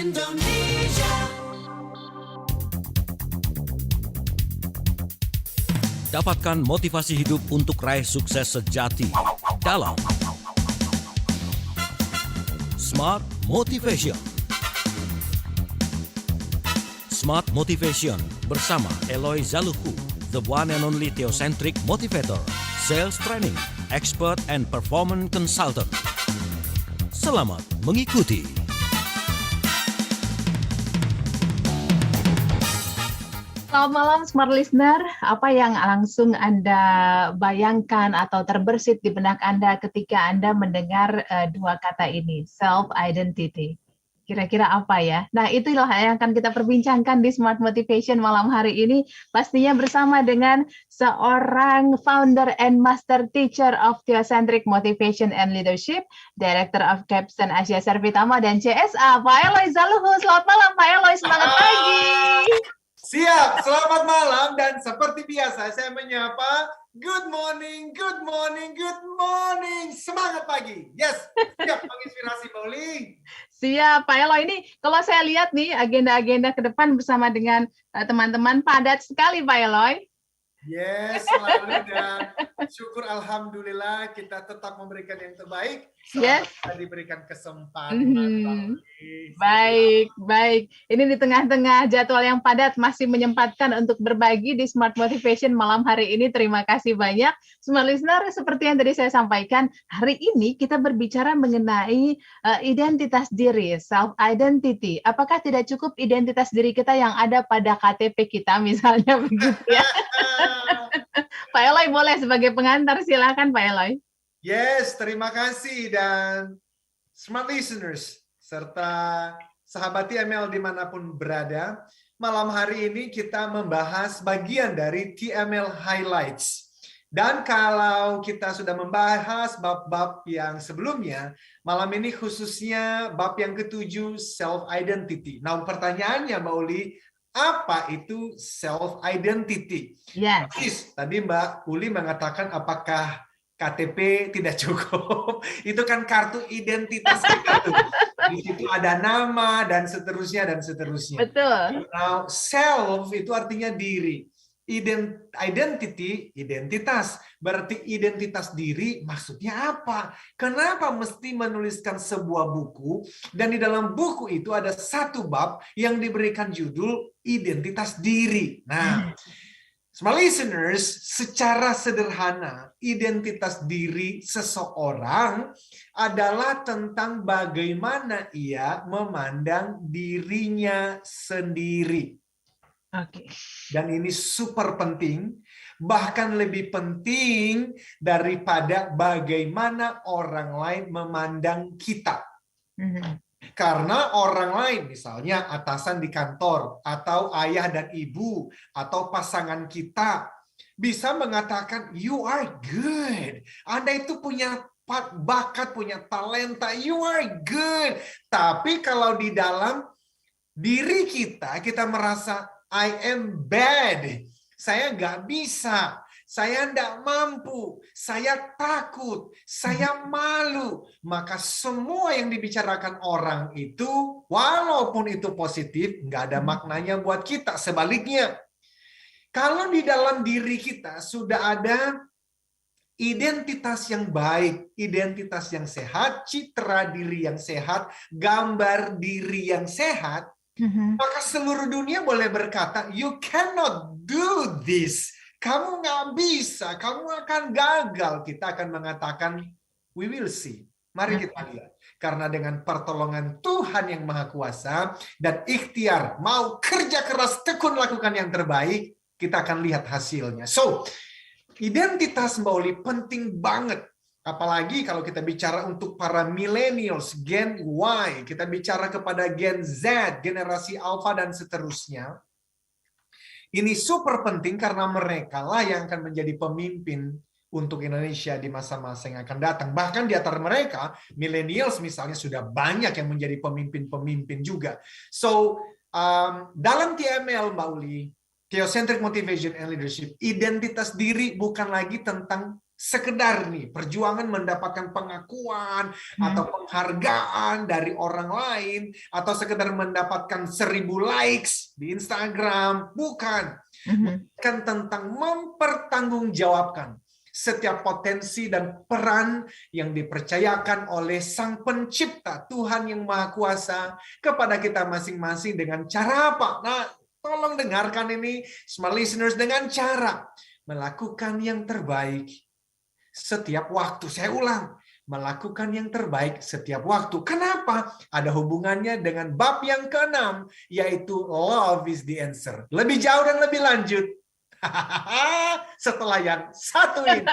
Indonesia. Dapatkan motivasi hidup untuk raih sukses sejati dalam Smart Motivation. Smart Motivation bersama Eloy Zaluhu, the one and only theocentric motivator, sales training, expert and performance consultant. Selamat mengikuti. Selamat malam Smart Listener, apa yang langsung Anda bayangkan atau terbersit di benak Anda ketika Anda mendengar dua kata ini, self-identity? Kira-kira apa ya? Nah, itulah yang akan kita perbincangkan di Smart Motivation malam hari ini, pastinya bersama dengan seorang founder and master teacher of Theocentric Motivation and Leadership, Director of Capstone Asia Servitama dan CSA, Pak Eloy Zaluhu. Selamat malam Pak Eloy, semangat pagi. Siap, selamat malam dan seperti biasa saya menyapa good morning, good morning, good morning. Semangat pagi. Yes, siap menginspirasi Pauli. Siap, Pak Eloy. Ini kalau saya lihat nih agenda-agenda ke depan bersama dengan teman-teman padat sekali Pak Eloy. Yes, selalu dan syukur alhamdulillah kita tetap memberikan yang terbaik. Yes. Kita diberikan kesempatan. Baik. Ini di tengah-tengah jadwal yang padat masih menyempatkan untuk berbagi di Smart Motivation malam hari ini. Terima kasih banyak. Smart Listener, seperti yang tadi saya sampaikan, hari ini kita berbicara mengenai identitas diri, self-identity. Apakah tidak cukup identitas diri kita yang ada pada KTP kita misalnya begitu ya? Pak Eloy boleh sebagai pengantar, silakan Pak Eloy. Yes, terima kasih dan Smart Listeners serta sahabat TML dimanapun berada. Malam hari ini kita membahas bagian dari TML Highlights. Dan kalau kita sudah membahas bab-bab yang sebelumnya, malam ini khususnya bab yang ke-7, self-identity. Nah, pertanyaannya Mbak Uli, apa itu self-identity? Yes. Tadi Mbak Uli mengatakan apakah KTP tidak cukup? Itu kan kartu identitas kita tuh. Di situ ada nama dan seterusnya dan seterusnya. Betul. Now, self itu artinya diri. Identity, identitas. Berarti identitas diri maksudnya apa? Kenapa mesti menuliskan sebuah buku dan di dalam buku itu ada satu bab yang diberikan judul identitas diri. Nah, Smart Listeners, secara sederhana, identitas diri seseorang adalah tentang bagaimana ia memandang dirinya sendiri. Oke. Dan ini super penting, bahkan lebih penting daripada bagaimana orang lain memandang kita. Karena orang lain, misalnya atasan di kantor, atau ayah dan ibu, atau pasangan kita, bisa mengatakan, you are good. Anda itu punya bakat, punya talenta, you are good. Tapi kalau di dalam diri kita, kita merasa, I am bad. Saya nggak bisa. Saya nggak mampu. Saya takut. Saya malu. Maka semua yang dibicarakan orang itu, walaupun itu positif, nggak ada maknanya buat kita. Sebaliknya, kalau di dalam diri kita sudah ada identitas yang baik, identitas yang sehat, citra diri yang sehat, gambar diri yang sehat, maka seluruh dunia boleh berkata, you cannot do this. Kamu nggak bisa, kamu akan gagal. Kita akan mengatakan, we will see. Mari kita lihat. Karena dengan pertolongan Tuhan yang Maha Kuasa dan ikhtiar, mau kerja keras, tekun lakukan yang terbaik, kita akan lihat hasilnya. So, identitas Mbak Oli penting banget. Apalagi kalau kita bicara untuk para millennials, Gen Y, kita bicara kepada Gen Z, generasi Alpha dan seterusnya. Ini super penting karena mereka lah yang akan menjadi pemimpin untuk Indonesia di masa-masa yang akan datang. Bahkan di antara mereka, millennials misalnya sudah banyak yang menjadi pemimpin-pemimpin juga. So, dalam TML Mbak Uli, Theocentric Motivation and Leadership, identitas diri bukan lagi tentang sekedar nih perjuangan mendapatkan pengakuan atau penghargaan dari orang lain atau sekedar mendapatkan 1000 likes di Instagram. Bukan. Bukan tentang mempertanggungjawabkan setiap potensi dan peran yang dipercayakan oleh Sang Pencipta, Tuhan yang Maha Kuasa, kepada kita masing-masing dengan cara apa? Nah, tolong dengarkan ini, smart listeners, dengan cara melakukan yang terbaik setiap waktu. Saya ulang, melakukan yang terbaik setiap waktu. Kenapa? Ada hubungannya dengan bab yang ke-6, yaitu love is the answer. Lebih jauh dan lebih lanjut setelah yang satu ini.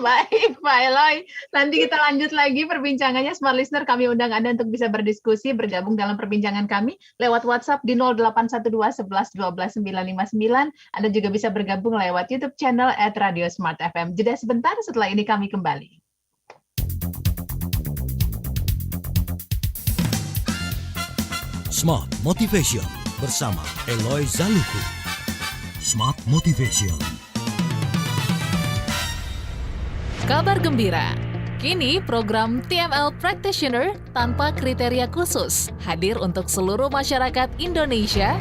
Baik, Pak Eloy. Nanti kita lanjut lagi perbincangannya. Smart Listener, kami undang Anda untuk bisa berdiskusi, bergabung dalam perbincangan kami lewat WhatsApp di 0812 11 12 959. Anda juga bisa bergabung lewat YouTube channel @radiosmartfm. Jeda sebentar, setelah ini kami kembali. Smart Motivation bersama Eloy Zaluku. Smart Motivation. Kabar gembira, kini program TML Practitioner tanpa kriteria khusus hadir untuk seluruh masyarakat Indonesia.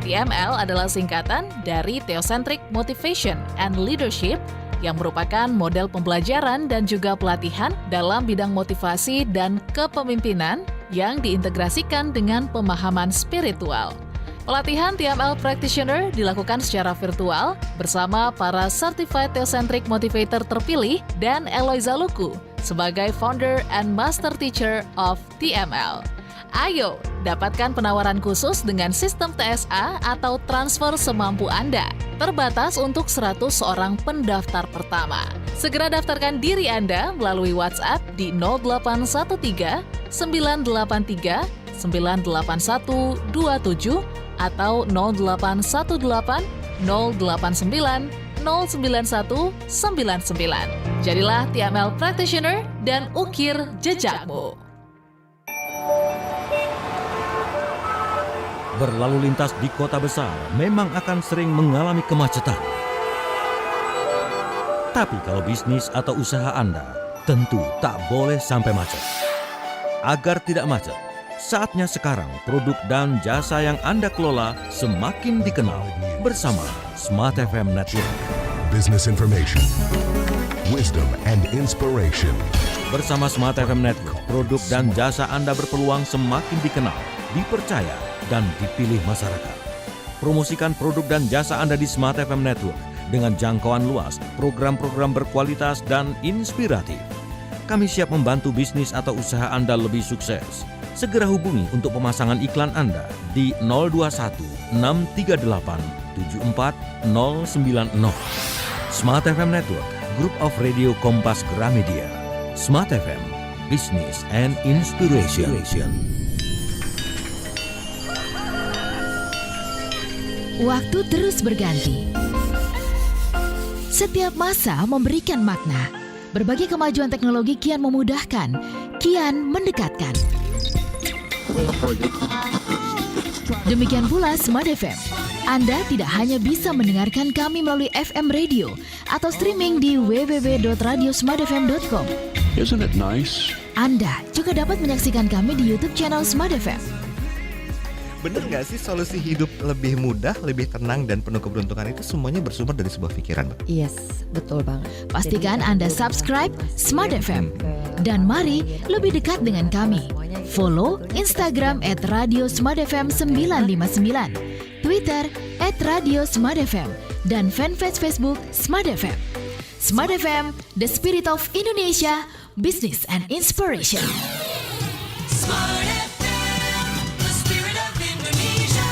TML adalah singkatan dari Theocentric Motivation and Leadership yang merupakan model pembelajaran dan juga pelatihan dalam bidang motivasi dan kepemimpinan yang diintegrasikan dengan pemahaman spiritual. Pelatihan TML Practitioner dilakukan secara virtual bersama para Certified Theocentric Motivator terpilih dan Eloy Zaluku sebagai Founder and Master Teacher of TML. Ayo, dapatkan penawaran khusus dengan sistem TSA atau transfer semampu Anda. Terbatas untuk 100 orang pendaftar pertama. Segera daftarkan diri Anda melalui WhatsApp di 0813 983 98127 atau 0818 089 09199. Jadilah TML Practitioner dan ukir jejakmu. Berlalu lintas di kota besar memang akan sering mengalami kemacetan. Tapi kalau bisnis atau usaha Anda tentu tak boleh sampai macet. Agar tidak macet, saatnya sekarang produk dan jasa yang Anda kelola semakin dikenal bersama Smart FM Network. Business information, wisdom and inspiration. Bersama Smart FM Network, produk dan jasa Anda berpeluang semakin dikenal, dipercaya, dan dipilih masyarakat. Promosikan produk dan jasa Anda di Smart FM Network dengan jangkauan luas, program-program berkualitas dan inspiratif. Kami siap membantu bisnis atau usaha Anda lebih sukses. Segera hubungi untuk pemasangan iklan Anda di 021 638 74090. Smart FM Network, Group of Radio Kompas Gramedia. Smart FM, Business and Inspiration. Waktu terus berganti. Setiap masa memberikan makna. Berbagai kemajuan teknologi kian memudahkan, kian mendekatkan. Demikian pula Smart FM. Anda tidak hanya bisa mendengarkan kami melalui FM radio atau streaming di www.radiosmartfm.com. Isn't it nice? Anda juga dapat menyaksikan kami di YouTube channel Smart FM. Bener nggak sih solusi hidup lebih mudah, lebih tenang, dan penuh keberuntungan itu semuanya bersumber dari sebuah pikiran, Mbak? Yes, betul banget. Pastikan Anda subscribe Smart FM. Dan mari lebih dekat dengan kami. Follow Instagram @radiosmartfm959, Twitter @radiosmartfm, dan fanpage Facebook Smart FM. Smart FM, the spirit of Indonesia, business and inspiration. Smart FM, the spirit of Indonesia.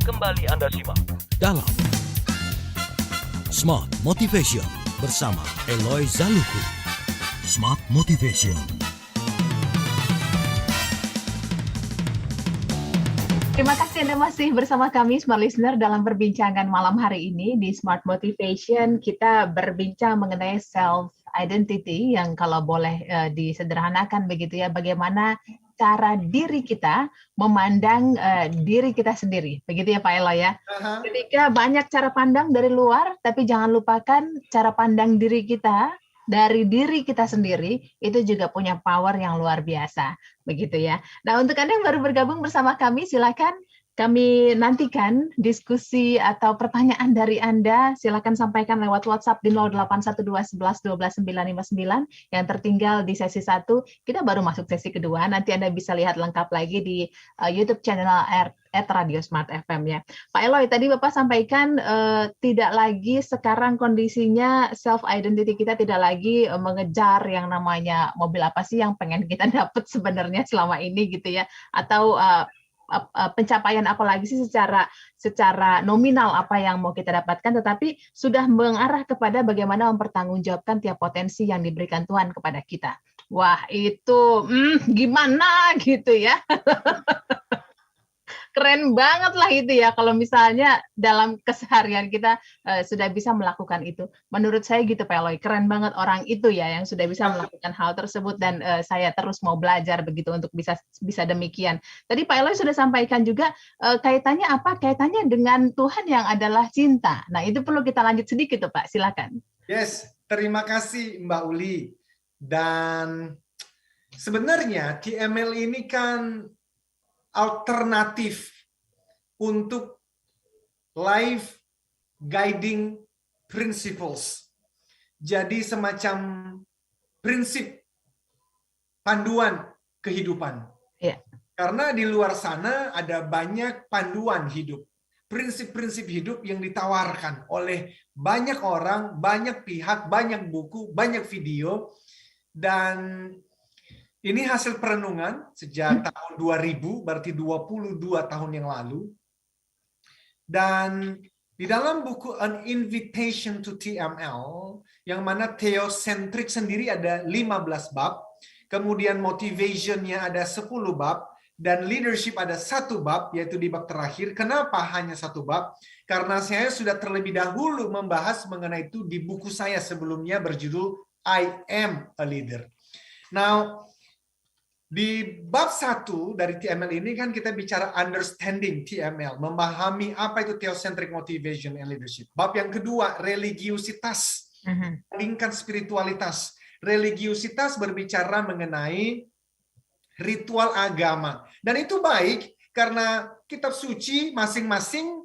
Kembali Anda simak dalam Smart Motivation bersama Eloy Zaluku. Smart Motivation. Terima kasih Anda masih bersama kami Smart Listener dalam perbincangan malam hari ini di Smart Motivation. Kita berbincang mengenai self identity yang kalau boleh disederhanakan begitu ya, bagaimana cara diri kita memandang diri kita sendiri. Begitu ya Pak Elo ya. Ketika banyak cara pandang dari luar, tapi jangan lupakan cara pandang diri kita dari diri kita sendiri, itu juga punya power yang luar biasa. Begitu ya. Nah, untuk Anda yang baru bergabung bersama kami, silakan kami nantikan diskusi atau pertanyaan dari Anda. Silakan sampaikan lewat WhatsApp di 0812 11 12 959 yang tertinggal di sesi 1. Kita baru masuk sesi kedua. Nanti Anda bisa lihat lengkap lagi di YouTube channel Radio Smart FM ya. Pak Eloy, tadi Bapak sampaikan tidak lagi sekarang kondisinya self identity kita tidak lagi mengejar yang namanya mobil apa sih yang pengen kita dapat sebenarnya selama ini gitu ya, atau pencapaian apa lagi sih secara nominal apa yang mau kita dapatkan, tetapi sudah mengarah kepada bagaimana mempertanggungjawabkan tiap potensi yang diberikan Tuhan kepada kita. Wah, itu gimana gitu ya. Keren banget lah itu ya kalau misalnya dalam keseharian kita sudah bisa melakukan itu. Menurut saya gitu Pak Eloy, keren banget orang itu ya yang sudah bisa melakukan hal tersebut, dan saya terus mau belajar begitu untuk bisa demikian. Tadi Pak Eloy sudah sampaikan juga kaitannya apa? Kaitannya dengan Tuhan yang adalah cinta. Nah, itu perlu kita lanjut sedikit tuh Pak, silakan. Yes, terima kasih Mbak Uli. Dan sebenarnya TML ini kan alternatif untuk life guiding principles. Jadi semacam prinsip panduan kehidupan. Yeah. Karena di luar sana ada banyak panduan hidup, prinsip-prinsip hidup yang ditawarkan oleh banyak orang, banyak pihak, banyak buku, banyak video. Dan ini hasil perenungan sejak tahun 2000, berarti 22 tahun yang lalu. Dan di dalam buku An Invitation to TML, yang mana theocentric sendiri ada 15 bab, kemudian motivation-nya ada 10 bab, dan leadership ada 1 bab, yaitu di bab terakhir. Kenapa hanya 1 bab? Karena saya sudah terlebih dahulu membahas mengenai itu di buku saya sebelumnya berjudul I Am a Leader. Now, di bab 1 dari TML ini kan kita bicara understanding TML, memahami apa itu theocentric motivation and leadership. Bab yang kedua, religiusitas, bandingkan spiritualitas. Religiusitas berbicara mengenai ritual agama. Dan itu baik karena kitab suci masing-masing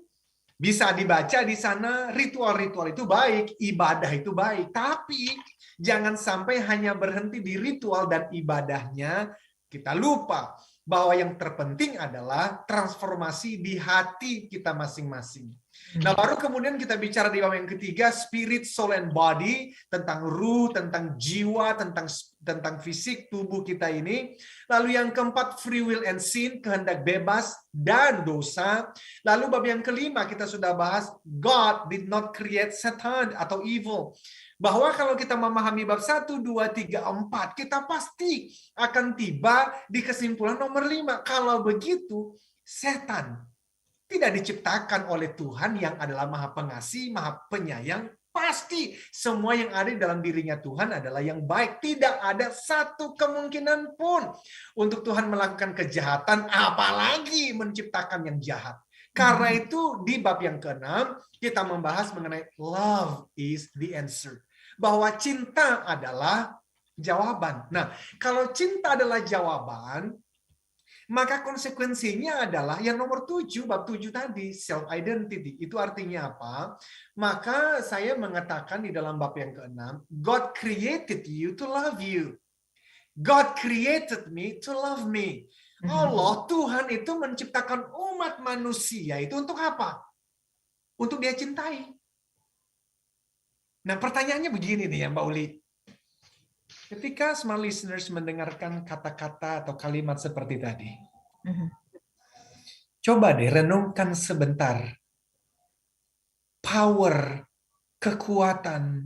bisa dibaca di sana. Ritual-ritual itu baik, ibadah itu baik. Tapi jangan sampai hanya berhenti di ritual dan ibadahnya. Kita lupa bahwa yang terpenting adalah transformasi di hati kita masing-masing. Nah, baru kemudian kita bicara di bab yang ketiga, spirit, soul, and body, tentang ruh, tentang jiwa, tentang fisik tubuh kita ini. Lalu yang keempat, free will and sin, kehendak bebas dan dosa. Lalu bab yang kelima kita sudah bahas, God did not create Satan atau evil. Bahwa kalau kita memahami bab 1, 2, 3, 4, kita pasti akan tiba di kesimpulan nomor 5. Kalau begitu, setan tidak diciptakan oleh Tuhan yang adalah Maha Pengasih, Maha Penyayang. Pasti semua yang ada di dalam dirinya Tuhan adalah yang baik. Tidak ada satu kemungkinan pun untuk Tuhan melakukan kejahatan, apalagi menciptakan yang jahat. Karena itu di bab yang ke-6 kita membahas mengenai love is the answer. Bahwa cinta adalah jawaban. Nah, kalau cinta adalah jawaban, maka konsekuensinya adalah yang nomor 7, bab 7 tadi, self-identity. Itu artinya apa? Maka saya mengatakan di dalam bab yang ke-6, God created you to love you. God created me to love me. Allah, Tuhan itu menciptakan umat manusia itu untuk apa? Untuk dia cintai. Nah, pertanyaannya begini nih ya Mbak Uli. Ketika smart listeners mendengarkan kata-kata atau kalimat seperti tadi, coba deh renungkan sebentar. Power, kekuatan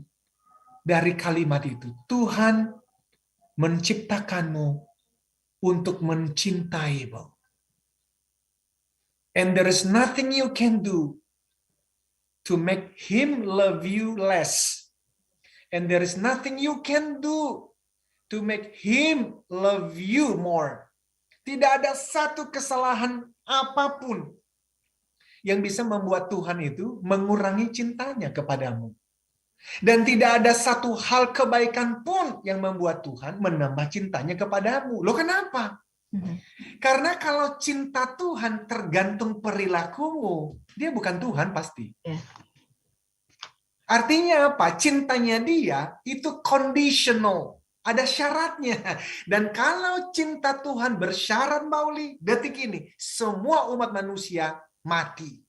dari kalimat itu. Tuhan menciptakanmu untuk mencintaimu. And there is nothing you can do to make him love you less. And there is nothing you can do to make him love you more. Tidak ada satu kesalahan apapun yang bisa membuat Tuhan itu mengurangi cintanya kepadamu. Dan tidak ada satu hal kebaikan pun yang membuat Tuhan menambah cintanya kepadamu. Loh kenapa? Karena kalau cinta Tuhan tergantung perilakumu, dia bukan Tuhan pasti. Artinya apa? Cintanya dia itu conditional. Ada syaratnya. Dan kalau cinta Tuhan bersyarat, Mauli, detik ini, semua umat manusia mati.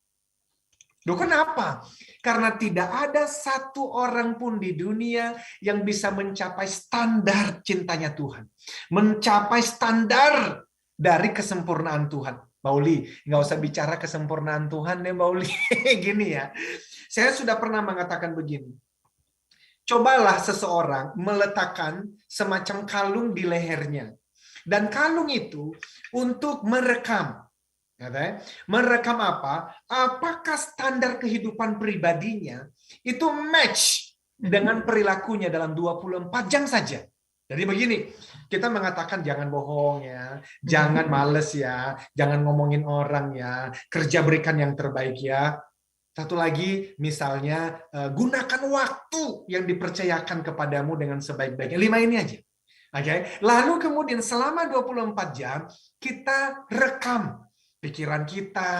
Loh kenapa? Karena tidak ada satu orang pun di dunia yang bisa mencapai standar cintanya Tuhan. Mencapai standar dari kesempurnaan Tuhan. Mauli, nggak usah bicara kesempurnaan Tuhan deh, Mauli. Gini ya, saya sudah pernah mengatakan begini. Cobalah seseorang meletakkan semacam kalung di lehernya. Dan kalung itu untuk merekam. Merekam apa? Apakah standar kehidupan pribadinya itu match dengan perilakunya dalam 24 jam saja. Jadi begini, kita mengatakan jangan bohong ya, jangan males ya, jangan ngomongin orang ya, kerja berikan yang terbaik ya. Satu lagi, misalnya gunakan waktu yang dipercayakan kepadamu dengan sebaik-baiknya. 5 ini aja. Oke. Lalu kemudian selama 24 jam kita rekam pikiran kita,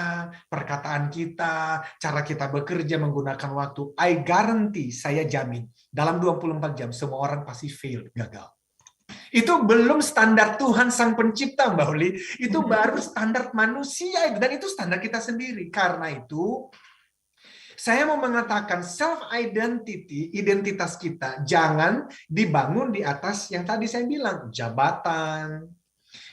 perkataan kita, cara kita bekerja menggunakan waktu. I guarantee, saya jamin, dalam 24 jam semua orang pasti fail, gagal. Itu belum standar Tuhan Sang Pencipta, Mbak Uli. Itu baru standar manusia, dan itu standar kita sendiri. Karena itu, saya mau mengatakan self-identity, identitas kita, jangan dibangun di atas yang tadi saya bilang, jabatan,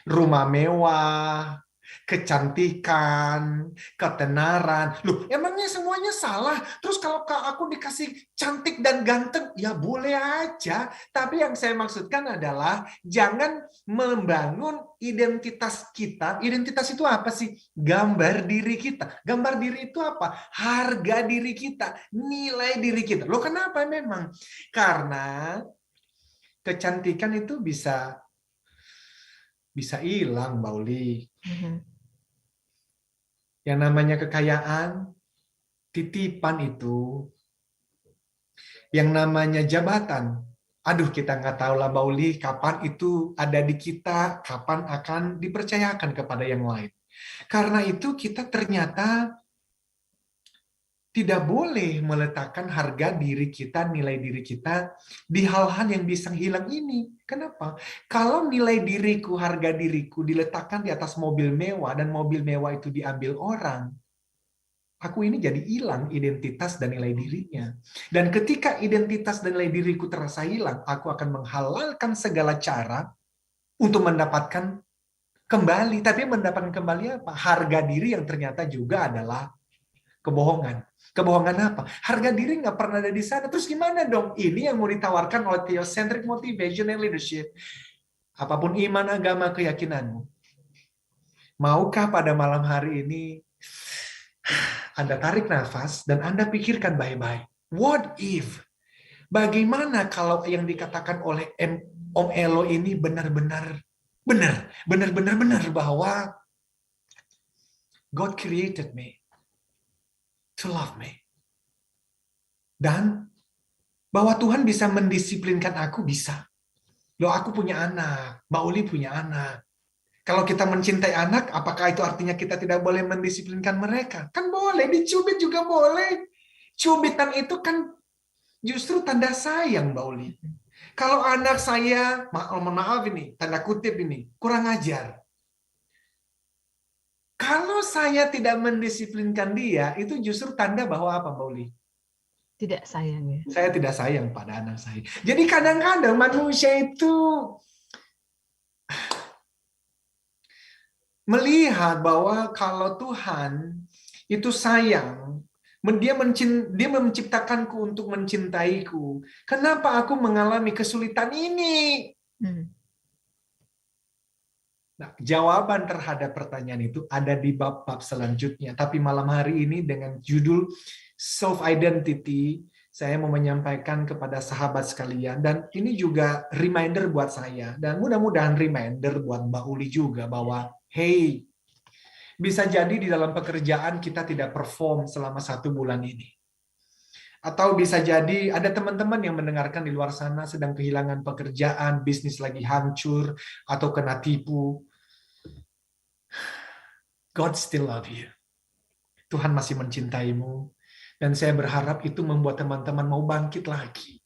rumah mewah, kecantikan, ketenaran. Loh, emangnya semuanya salah? Terus kalau aku dikasih cantik dan ganteng, ya boleh aja. Tapi yang saya maksudkan adalah jangan membangun identitas kita. Identitas itu apa sih? Gambar diri kita. Gambar diri itu apa? Harga diri kita, nilai diri kita. Loh, kenapa memang? Karena kecantikan itu bisa hilang, Mbak Uli. Yang namanya kekayaan, titipan itu. Yang namanya jabatan, aduh kita nggak tahu lah, Mbak Uli, kapan itu ada di kita, kapan akan dipercayakan kepada yang lain. Karena itu kita ternyata tidak boleh meletakkan harga diri kita, nilai diri kita di hal-hal yang bisa hilang ini. Kenapa? Kalau nilai diriku, harga diriku diletakkan di atas mobil mewah dan mobil mewah itu diambil orang, aku ini jadi hilang identitas dan nilai dirinya. Dan ketika identitas dan nilai diriku terasa hilang, aku akan menghalalkan segala cara untuk mendapatkan kembali. Tapi mendapatkan kembali apa? Harga diri yang ternyata juga adalah kebohongan. Kebohongan apa? Harga diri nggak pernah ada di sana. Terus gimana dong? Ini yang mau ditawarkan oleh Theocentric Motivation and Leadership. Apapun iman, agama, keyakinanmu. Maukah pada malam hari ini Anda tarik nafas dan Anda pikirkan baik-baik. What if? Bagaimana kalau yang dikatakan oleh Om Elo ini benar-benar bahwa God created me to love me. Dan bahwa Tuhan bisa mendisiplinkan aku, bisa. Loh, aku punya anak, Mbak Uli punya anak. Kalau kita mencintai anak, apakah itu artinya kita tidak boleh mendisiplinkan mereka? Kan boleh, dicubit juga boleh. Cubitan itu kan justru tanda sayang, Mbak Uli. Kalau anak saya, maaf ini, tanda kutip ini, kurang ajar. Kalau saya tidak mendisiplinkan dia, itu justru tanda bahwa apa, Mbak Uli? Tidak sayang ya. Saya tidak sayang pada anak saya. Jadi kadang-kadang manusia itu melihat bahwa kalau Tuhan itu sayang, dia menciptakanku untuk mencintaiku. Kenapa aku mengalami kesulitan ini? Nah, jawaban terhadap pertanyaan itu ada di bab-bab selanjutnya. Tapi malam hari ini dengan judul self-identity, saya mau menyampaikan kepada sahabat sekalian, dan ini juga reminder buat saya, dan mudah-mudahan reminder buat Mbak Uli juga, bahwa hey, bisa jadi di dalam pekerjaan kita tidak perform selama 1 bulan ini. Atau bisa jadi ada teman-teman yang mendengarkan di luar sana sedang kehilangan pekerjaan, bisnis lagi hancur, atau kena tipu. God still love you. Tuhan masih mencintaimu. Dan saya berharap itu membuat teman-teman mau bangkit lagi.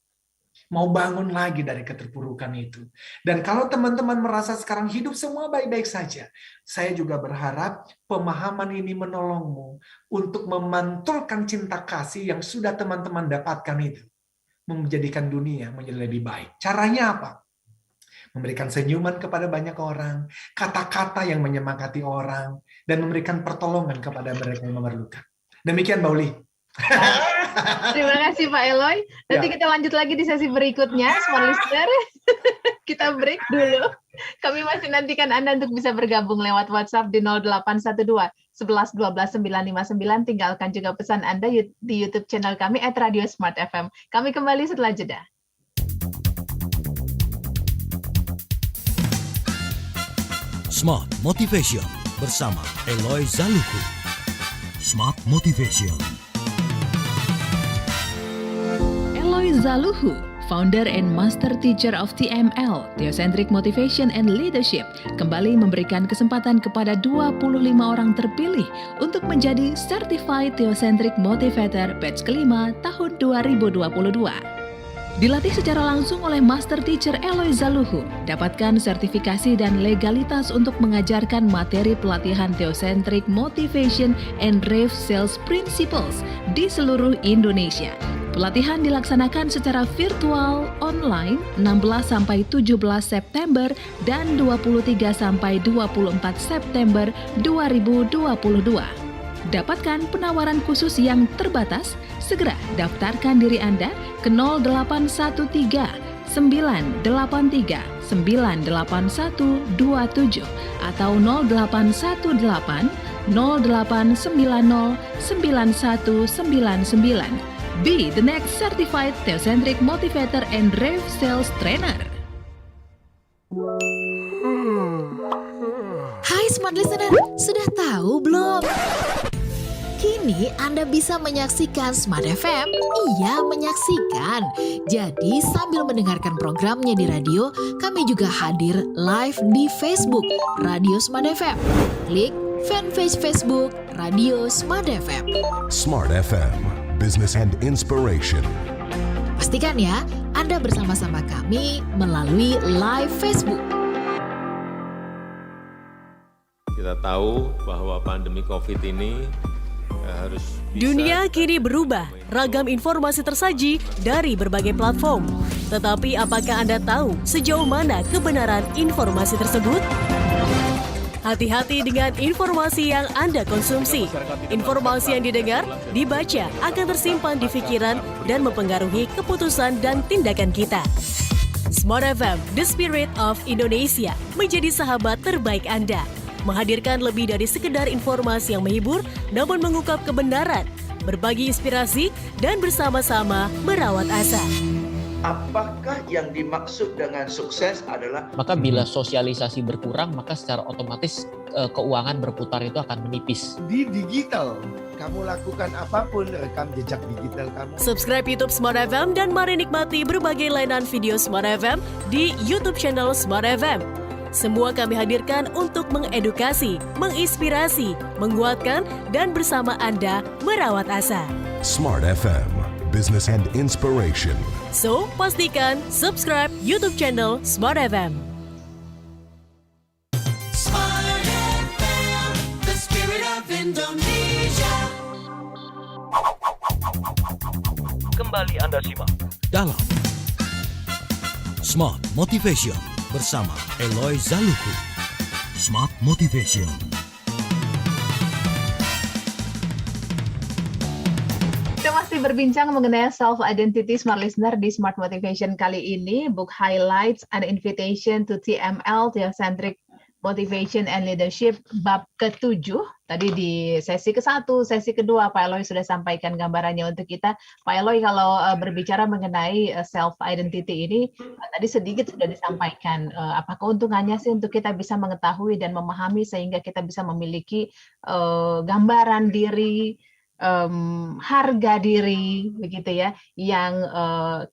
Mau bangun lagi dari keterpurukan itu. Dan kalau teman-teman merasa sekarang hidup semua baik-baik saja, saya juga berharap pemahaman ini menolongmu untuk memantulkan cinta kasih yang sudah teman-teman dapatkan itu. Menjadikan dunia menjadi lebih baik. Caranya apa? Memberikan senyuman kepada banyak orang, kata-kata yang menyemangati orang, dan memberikan pertolongan kepada mereka yang memerlukan. Demikian, Mbak Uli. Terima kasih Pak Eloy. Nanti kita lanjut lagi di sesi berikutnya, Smart Listener. Kita break dulu. Kami masih nantikan Anda untuk bisa bergabung lewat WhatsApp di 0812 11 12 959. Tinggalkan juga pesan Anda di YouTube channel kami @radiosmartfm. Kami kembali setelah jeda. Smart Motivation bersama Eloy Zaluku. Smart Motivation. Eloy Zaluhu, founder and master teacher of TML, Theocentric Motivation and Leadership, kembali memberikan kesempatan kepada 25 orang terpilih untuk menjadi Certified Theocentric Motivator batch kelima tahun 2022. Dilatih secara langsung oleh Master Teacher Eloy Zaluhu, dapatkan sertifikasi dan legalitas untuk mengajarkan materi pelatihan Theocentric Motivation and Rave Sales Principles di seluruh Indonesia. Pelatihan dilaksanakan secara virtual online 16-17 September dan 23-24 September 2022. Dapatkan penawaran khusus yang terbatas, segera daftarkan diri Anda ke 0813 983 98127 atau 0818 0890 9199. Be the next certified Theocentric Motivator and Rave Sales Trainer. Hai Smart Listener, sudah tahu belum? Kini Anda bisa menyaksikan Smart FM. Iya, menyaksikan. Jadi sambil mendengarkan programnya di radio, kami juga hadir live di Facebook Radio Smart FM. Klik fanpage Facebook Radio Smart FM. Smart FM, business and inspiration. Pastikan ya, Anda bersama-sama kami melalui live Facebook. Kita tahu bahwa pandemi COVID ini harus bisa. Dunia kini berubah, ragam informasi tersaji dari berbagai platform. Tetapi apakah Anda tahu sejauh mana kebenaran informasi tersebut? Hati-hati dengan informasi yang Anda konsumsi. Informasi yang didengar, dibaca akan tersimpan di pikiran dan mempengaruhi keputusan dan tindakan kita. Smart FM, The Spirit of Indonesia, menjadi sahabat terbaik Anda. Menghadirkan lebih dari sekedar informasi yang menghibur, namun mengungkap kebenaran, berbagi inspirasi, dan bersama-sama merawat asa. Apakah yang dimaksud dengan sukses adalah? Maka bila sosialisasi berkurang, maka secara otomatis keuangan berputar itu akan menipis. Di digital, kamu lakukan apapun, rekam jejak digital kamu. Subscribe YouTube Smart FM dan mari nikmati berbagai layanan video Smart FM di YouTube channel Smart FM. Semua kami hadirkan untuk mengedukasi, menginspirasi, menguatkan, dan bersama Anda merawat asa. Smart FM, business and inspiration. So, pastikan subscribe YouTube channel Smart FM. Smart FM, the spirit of Indonesia. Kembali Anda simak dalam Smart Motivation bersama Eloy Zaluku. Smart Motivation. Kita masih berbincang mengenai self-identity Smart Listener di Smart Motivation kali ini. Book Highlights, An Invitation to TML, Theocentric Motivation and Leadership bab ke-7. Tadi di sesi ke-1, sesi kedua Pak Eloy sudah sampaikan gambarannya untuk kita. Pak Eloy kalau berbicara mengenai self identity ini tadi sedikit sudah disampaikan apa keuntungannya sih untuk kita bisa mengetahui dan memahami sehingga kita bisa memiliki gambaran diri, harga diri begitu ya, yang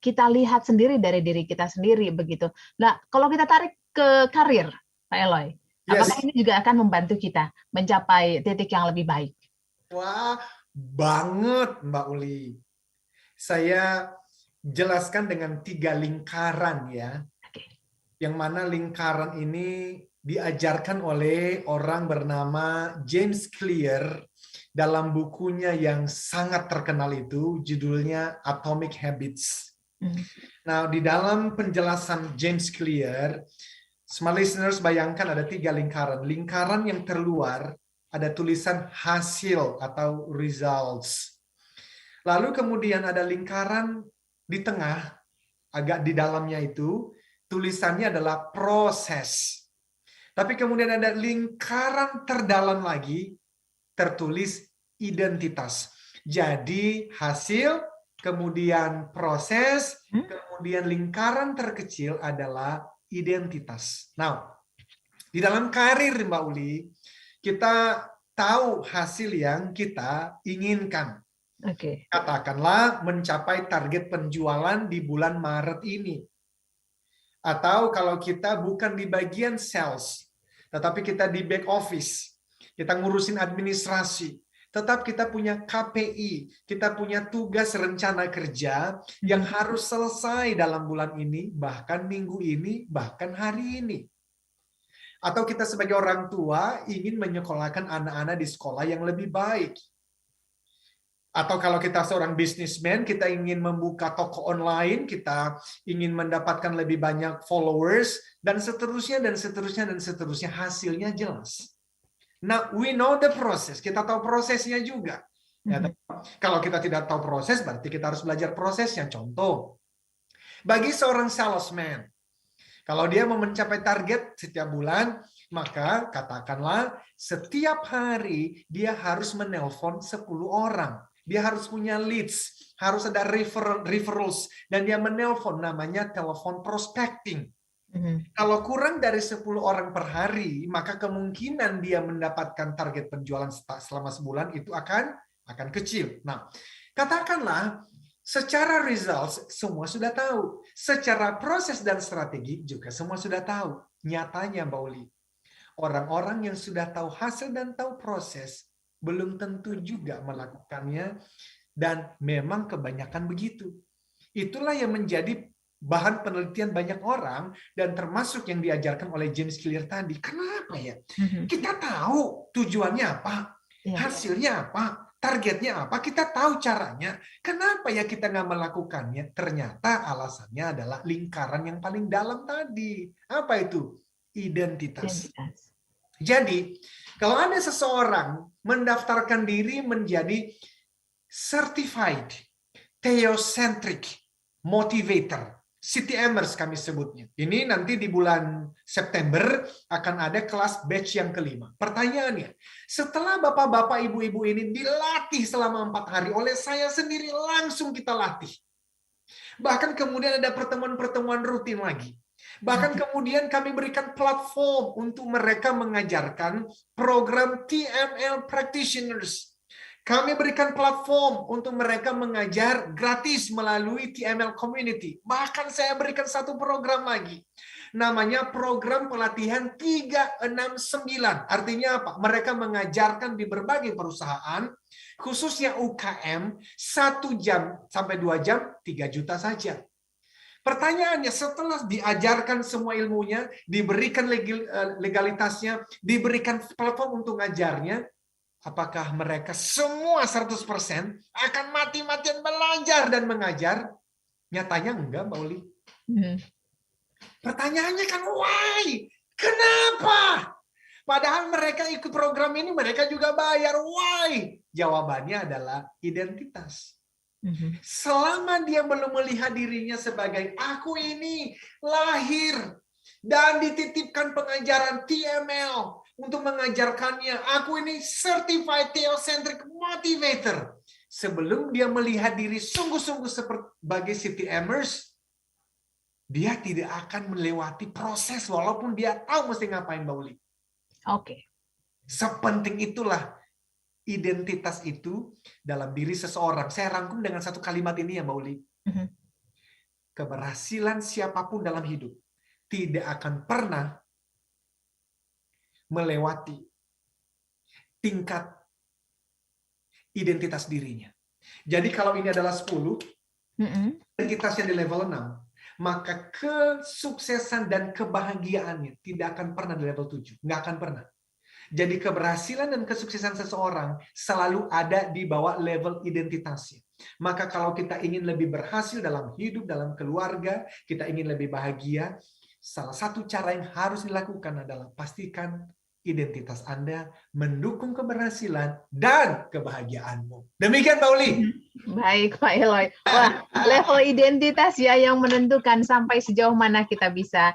kita lihat sendiri dari diri kita sendiri begitu. Nah, kalau kita tarik ke karir Pak Eloy, apakah ini juga akan membantu kita mencapai titik yang lebih baik? Wah, banget Mbak Uli. Saya jelaskan dengan 3 lingkaran ya. Yang mana lingkaran ini diajarkan oleh orang bernama James Clear dalam bukunya yang sangat terkenal itu, judulnya Atomic Habits. Nah, di dalam penjelasan James Clear, smart listeners bayangkan ada 3 lingkaran. Lingkaran yang terluar ada tulisan hasil atau results. Lalu kemudian ada lingkaran di tengah, agak di dalamnya itu, tulisannya adalah proses. Tapi kemudian ada lingkaran terdalam lagi, tertulis identitas. Jadi hasil, kemudian proses, kemudian lingkaran terkecil adalah identitas. Nah, di dalam karir Mbak Uli, kita tahu hasil yang kita inginkan. Katakanlah mencapai target penjualan di bulan Maret ini. Atau kalau kita bukan di bagian sales, tetapi kita di back office, kita ngurusin administrasi, tetap kita punya KPI, kita punya tugas rencana kerja yang harus selesai dalam bulan ini, bahkan minggu ini, bahkan hari ini. Atau kita sebagai orang tua ingin menyekolahkan anak-anak di sekolah yang lebih baik. Atau kalau kita seorang businessman, kita ingin membuka toko online, kita ingin mendapatkan lebih banyak followers, dan seterusnya, dan seterusnya, dan seterusnya. Hasilnya jelas. Nah, we know the process. Kita tahu prosesnya juga. Ya, kalau kita tidak tahu proses, berarti kita harus belajar prosesnya. Contoh, bagi seorang salesman, kalau dia mau mencapai target setiap bulan, maka katakanlah setiap hari dia harus menelpon 10 orang. Dia harus punya leads, harus ada referrals, dan dia menelpon, namanya telepon prospecting. Kalau kurang dari 10 orang per hari, maka kemungkinan dia mendapatkan target penjualan selama sebulan itu akan kecil. Nah, katakanlah secara results semua sudah tahu, secara proses dan strategi juga semua sudah tahu. Nyatanya Mbak Uli, orang-orang yang sudah tahu hasil dan tahu proses belum tentu juga melakukannya, dan memang kebanyakan begitu. Itulah yang menjadi bahan penelitian banyak orang, dan termasuk yang diajarkan oleh James Clear tadi. Kenapa ya? Kita tahu tujuannya apa, hasilnya apa, targetnya apa, kita tahu caranya. Kenapa ya kita nggak melakukannya? Ternyata alasannya adalah lingkaran yang paling dalam tadi. Apa itu? Identitas. Jadi, kalau ada seseorang mendaftarkan diri menjadi Certified Theocentric Motivator, CTMers kami sebutnya. Ini nanti di bulan September akan ada kelas batch yang kelima. Pertanyaannya, setelah bapak-bapak ibu-ibu ini dilatih selama 4 hari oleh saya sendiri, langsung kita latih. Bahkan kemudian ada pertemuan-pertemuan rutin lagi. Bahkan kemudian kami berikan platform untuk mereka mengajarkan program TML Practitioners. Kami berikan platform untuk mereka mengajar gratis melalui TML Community. Bahkan saya berikan satu program lagi. Namanya program pelatihan 369. Artinya apa? Mereka mengajarkan di berbagai perusahaan, khususnya UKM, 1 jam sampai 2 jam, 3 juta saja. Pertanyaannya, setelah diajarkan semua ilmunya, diberikan legalitasnya, diberikan platform untuk ngajarnya, apakah mereka semua 100% akan mati-matian belajar dan mengajar? Nyatanya enggak, Mbak Uli. Pertanyaannya kan, why? Kenapa? Padahal mereka ikut program ini, mereka juga bayar. Why? Jawabannya adalah identitas. Selama dia belum melihat dirinya sebagai aku ini lahir dan dititipkan pengajaran TML untuk mengajarkannya. Aku ini Certified Theocentric Motivator. Sebelum dia melihat diri sungguh-sungguh sebagai CTMers, dia tidak akan melewati proses walaupun dia tahu mesti ngapain, Mbak Uli. Oke. Sepenting itulah identitas itu dalam diri seseorang. Saya rangkum dengan satu kalimat ini ya, Mbak Uli. Keberhasilan siapapun dalam hidup tidak akan pernah melewati tingkat identitas dirinya. Jadi kalau ini adalah 10, identitasnya di level 6, maka kesuksesan dan kebahagiaannya tidak akan pernah di level 7. Nggak akan pernah. Jadi keberhasilan dan kesuksesan seseorang selalu ada di bawah level identitasnya. Maka kalau kita ingin lebih berhasil dalam hidup, dalam keluarga, kita ingin lebih bahagia, salah satu cara yang harus dilakukan adalah pastikan identitas Anda mendukung keberhasilan dan kebahagiaanmu. Demikian, Mbak Uli. Baik, Pak Eloy. Wah, level identitas ya yang menentukan sampai sejauh mana kita bisa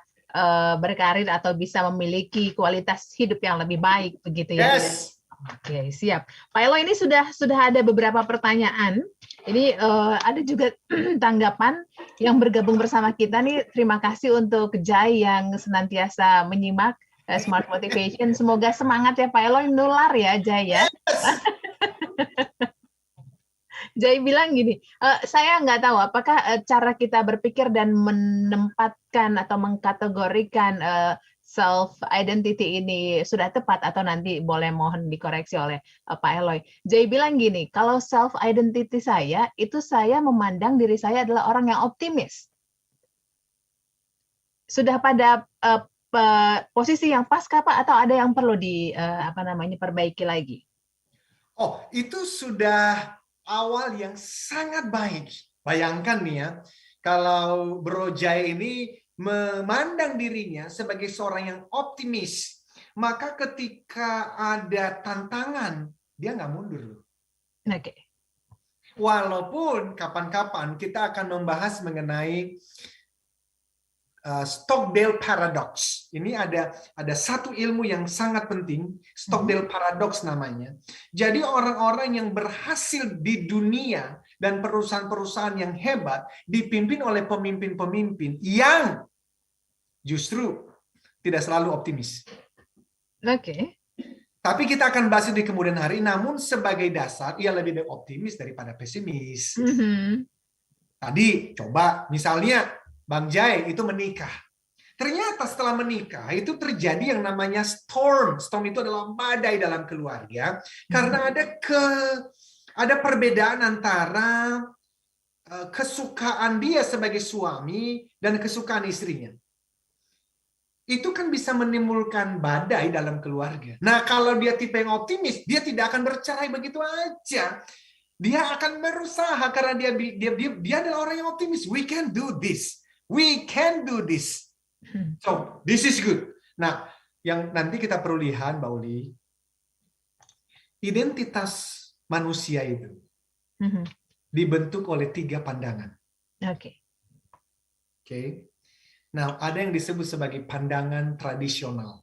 berkarir atau bisa memiliki kualitas hidup yang lebih baik, begitu ya? Yes. Oke, siap. Pak Eloy, ini sudah ada beberapa pertanyaan. Ini ada juga tanggapan yang bergabung bersama kita nih. Terima kasih untuk Jai yang senantiasa menyimak Smart Motivation. Semoga semangat ya Pak Eloy, nular ya Jai ya. Jai bilang gini, saya nggak tahu apakah cara kita berpikir dan menempatkan atau mengkategorikan self identity ini sudah tepat atau nanti boleh mohon dikoreksi oleh Pak Eloy. Jai bilang gini, kalau self identity saya itu saya memandang diri saya adalah orang yang optimis. Sudah pada posisi yang pas Pak atau ada yang perlu perbaiki lagi? Oh, itu sudah awal yang sangat baik. Bayangkan nih ya, kalau Bro Jai ini memandang dirinya sebagai seorang yang optimis, maka ketika ada tantangan, dia nggak mundur. Oke. Walaupun kapan-kapan kita akan membahas mengenai Stockdale Paradox. Ini ada satu ilmu yang sangat penting, Stockdale Paradox namanya. Jadi orang-orang yang berhasil di dunia dan perusahaan-perusahaan yang hebat dipimpin oleh pemimpin-pemimpin yang justru tidak selalu optimis. Oke. Tapi kita akan bahas di kemudian hari, namun sebagai dasar ia lebih optimis daripada pesimis. Tadi coba misalnya Bang Jai itu menikah. Ternyata setelah menikah itu terjadi yang namanya storm. Storm itu adalah badai dalam keluarga karena ada perbedaan antara kesukaan dia sebagai suami dan kesukaan istrinya. Itu kan bisa menimbulkan badai dalam keluarga. Nah, kalau dia tipe yang optimis, dia tidak akan bercerai begitu aja. Dia akan berusaha karena dia adalah orang yang optimis. We can do this. We can do this. So, this is good. Nah, yang nanti kita perlu lihat, Mbak Uli, identitas manusia itu dibentuk oleh 3 pandangan. Oke. Oke. Nah, ada yang disebut sebagai pandangan tradisional.